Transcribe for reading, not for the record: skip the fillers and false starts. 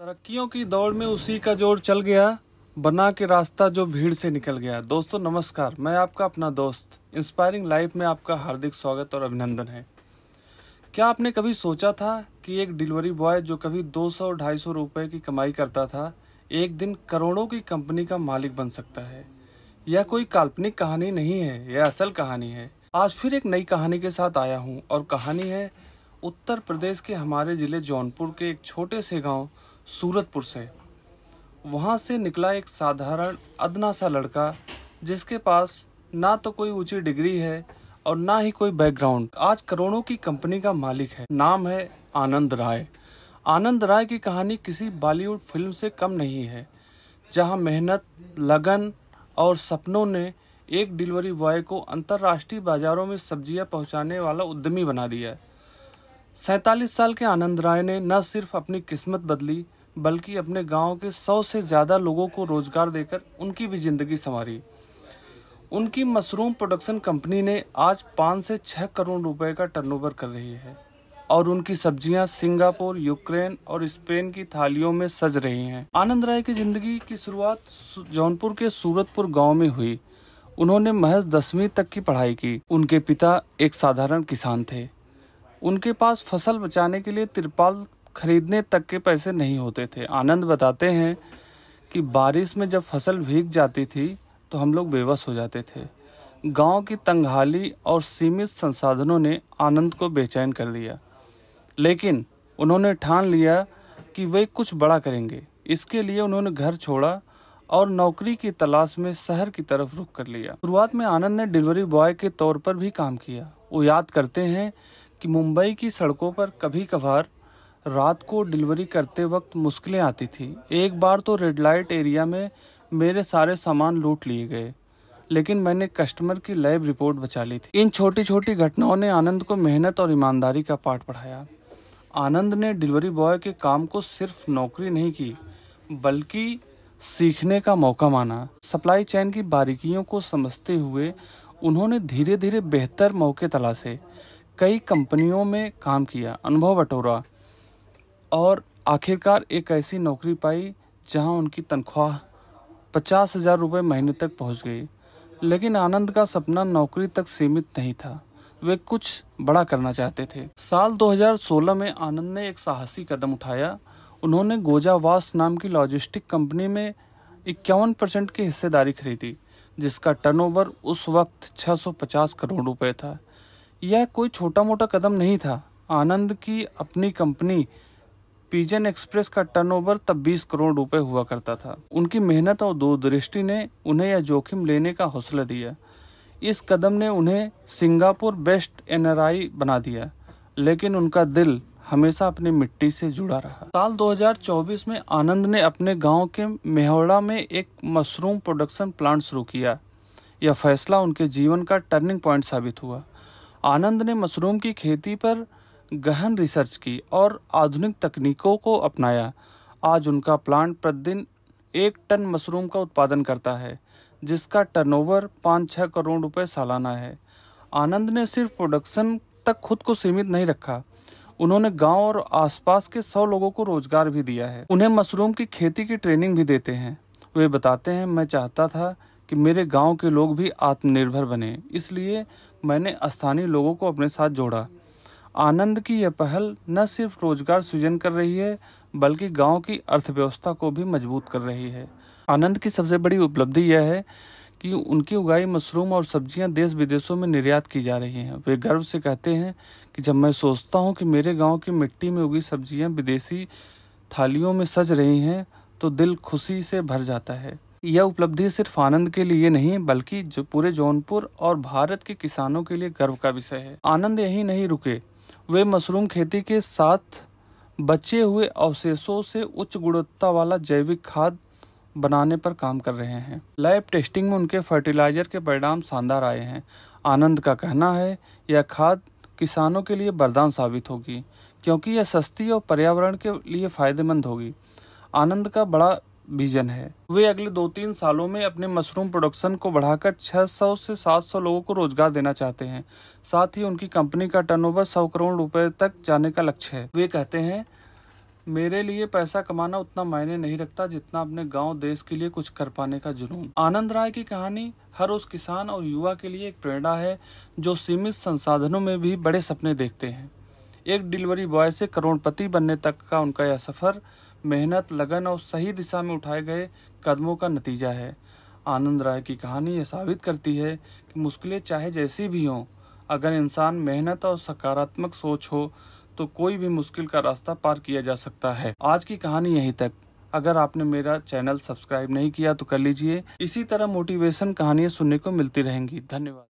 तरक्कियों की दौड़ में उसी का जोर चल गया, बना के रास्ता जो भीड़ से निकल गया। दोस्तों नमस्कार, मैं आपका अपना दोस्त इंस्पायरिंग लाइफ में आपका हार्दिक स्वागत और अभिनंदन है। क्या आपने कभी सोचा था कि एक डिलीवरी बॉय जो कभी 200-250 रुपए की कमाई करता था, एक दिन करोड़ों की कंपनी का मालिक बन सकता है? यह कोई काल्पनिक कहानी नहीं है, यह असल कहानी है। आज फिर एक नई कहानी के साथ आया हूँ और कहानी है उत्तर प्रदेश के हमारे जिले जौनपुर के एक छोटे से गांव सूरतपुर से। वहां से निकला एक साधारण अदना सा लड़का जिसके पास ना तो कोई ऊंची डिग्री है और ना ही कोई बैकग्राउंड। आज करोड़ों की कंपनी का मालिक है। नाम है आनंद राय। आनंद राय की कहानी किसी बॉलीवुड फिल्म से कम नहीं है, जहां मेहनत, लगन और सपनों ने एक डिलीवरी बॉय को अंतर्राष्ट्रीय बाजारों में सब्जियां पहुंचाने वाला उद्यमी बना दिया। 47 साल के आनंद राय ने न सिर्फ अपनी किस्मत बदली बल्कि अपने गांव के 100 से ज्यादा लोगों को रोजगार देकर उनकी भी जिंदगी संवारी। उनकी मशरूम प्रोडक्शन कंपनी ने आज 5 से 6 करोड़ रुपए का टर्नओवर कर रही है और उनकी सब्जियां सिंगापुर, यूक्रेन और स्पेन की थालियों में सज रही हैं। आनंद राय की जिंदगी की शुरुआत जौनपुर के सूरतपुर गांव में हुई। उन्होंने महज 10वीं तक की पढ़ाई की। उनके पिता एक साधारण किसान थे। उनके पास फसल बचाने के लिए तिरपाल खरीदने तक के पैसे नहीं होते थे। आनंद बताते हैं कि बारिश में जब फसल भीग जाती थी तो हम लोग बेबस हो जाते थे। गांव की तंगहाली और सीमित संसाधनों ने आनंद को बेचैन कर दिया, लेकिन उन्होंने ठान लिया कि वे कुछ बड़ा करेंगे। इसके लिए उन्होंने घर छोड़ा और नौकरी की तलाश में शहर की तरफ रुख कर लिया। शुरुआत में आनंद ने डिलीवरी बॉय के तौर पर भी काम किया। वो याद करते हैं कि मुंबई की सड़कों पर कभी कभार रात को डिलीवरी करते वक्त मुश्किलें आती थी। एक बार तो रेड लाइट एरिया में मेरे सारे सामान लूट लिए गए, लेकिन मैंने कस्टमर की लैब रिपोर्ट बचा ली थी। इन छोटी छोटी घटनाओं ने आनंद को मेहनत और ईमानदारी का पाठ पढ़ाया। आनंद ने डिलीवरी बॉय के काम को सिर्फ नौकरी नहीं की बल्कि सीखने का मौका माना। सप्लाई चेन की बारीकियों को समझते हुए उन्होंने धीरे धीरे बेहतर मौके तलाशे, कई कंपनियों में काम किया, अनुभव बटोरा और आखिरकार एक ऐसी नौकरी पाई जहां उनकी तनख्वाह 50,000 रुपये महीने तक पहुंच गई। लेकिन आनंद का सपना नौकरी तक सीमित नहीं था, वे कुछ बड़ा करना चाहते थे। साल 2016 में आनंद ने एक साहसी कदम उठाया। उन्होंने गोजावास नाम की लॉजिस्टिक कंपनी में 51% की हिस्सेदारी खरीदी, जिसका टर्नओवर उस वक्त 650 करोड़ रुपए था। यह कोई छोटा मोटा कदम नहीं था। आनंद की अपनी कंपनी पिजन एक्सप्रेस का टर्नओवर तब 20 करोड़ रुपए हुआ करता था। उनकी मेहनत और दूरदृष्टि ने उन्हें यह जोखिम लेने का हौसला दिया। इस कदम ने उन्हें सिंगापुर बेस्ट एनआरआई बना दिया, लेकिन उनका दिल हमेशा अपनी मिट्टी से जुड़ा रहा। साल 2024 में आनंद ने अपने गांव के मेहौड़ा में एक मशरूम प्रोडक्शन प्लांट शुरू किया। यह फैसला उनके जीवन का टर्निंग पॉइंट साबित हुआ। आनंद ने मशरूम की खेती पर गहन रिसर्च की और आधुनिक तकनीकों को अपनाया। आज उनका प्लांट प्रतिदिन 1 टन मशरूम का उत्पादन करता है, जिसका टर्नओवर 5-6 करोड़ रुपए सालाना है। आनंद ने सिर्फ प्रोडक्शन तक खुद को सीमित नहीं रखा, उन्होंने गांव और आसपास के 100 लोगों को रोजगार भी दिया है। उन्हें मशरूम की खेती की ट्रेनिंग भी देते हैं। वे बताते हैं, मैं चाहता था कि मेरे गांव के लोग भी आत्मनिर्भर बने, इसलिए मैंने स्थानीय लोगों को अपने साथ जोड़ा। आनंद की यह पहल न सिर्फ रोजगार सृजन कर रही है बल्कि गांव की अर्थव्यवस्था को भी मजबूत कर रही है। आनंद की सबसे बड़ी उपलब्धि यह है कि उनकी उगाई मशरूम और सब्जियां देश विदेशों में निर्यात की जा रही हैं। वे गर्व से कहते हैं कि जब मैं सोचता हूं कि मेरे गांव की मिट्टी में उगी सब्जियां विदेशी थालियों में सज रही हैं तो दिल खुशी से भर जाता है। यह उपलब्धि सिर्फ आनंद के लिए नहीं बल्कि जो पूरे जौनपुर और भारत के किसानों के लिए गर्व का विषय है। आनंद यही नहीं रुके, वे मशरूम खेती के साथ बचे हुए अवशेषों से उच्च गुणवत्ता वाला जैविक खाद बनाने पर काम कर रहे हैं। लैब टेस्टिंग में उनके फर्टिलाइजर के परिणाम शानदार आए हैं। आनंद का कहना है यह खाद किसानों के लिए वरदान साबित होगी, क्योंकि यह सस्ती और पर्यावरण के लिए फायदेमंद होगी। आनंद का बड़ा विजन है। वे अगले 2-3 सालों में अपने मशरूम प्रोडक्शन को बढ़ाकर 600 से 700 लोगों को रोजगार देना चाहते हैं। साथ ही उनकी कंपनी का टर्नओवर 100 करोड़ रुपए तक जाने का लक्ष्य है। वे कहते हैं मेरे लिए पैसा कमाना उतना मायने नहीं रखता जितना अपने गांव देश के लिए कुछ कर पाने का जुनून। आनंद राय की कहानी हर उस किसान और युवा के लिए एक प्रेरणा है जो सीमित संसाधनों में भी बड़े सपने देखते हैं। एक डिलीवरी बॉय से करोड़पति बनने तक का उनका यह सफर मेहनत, लगन और सही दिशा में उठाए गए कदमों का नतीजा है। आनंद राय की कहानी यह साबित करती है कि मुश्किलें चाहे जैसी भी हों, अगर इंसान मेहनत और सकारात्मक सोच हो तो कोई भी मुश्किल का रास्ता पार किया जा सकता है। आज की कहानी यहीं तक। अगर आपने मेरा चैनल सब्सक्राइब नहीं किया तो कर लीजिए। इसी तरह मोटिवेशन कहानियां सुनने को मिलती रहेंगी। धन्यवाद।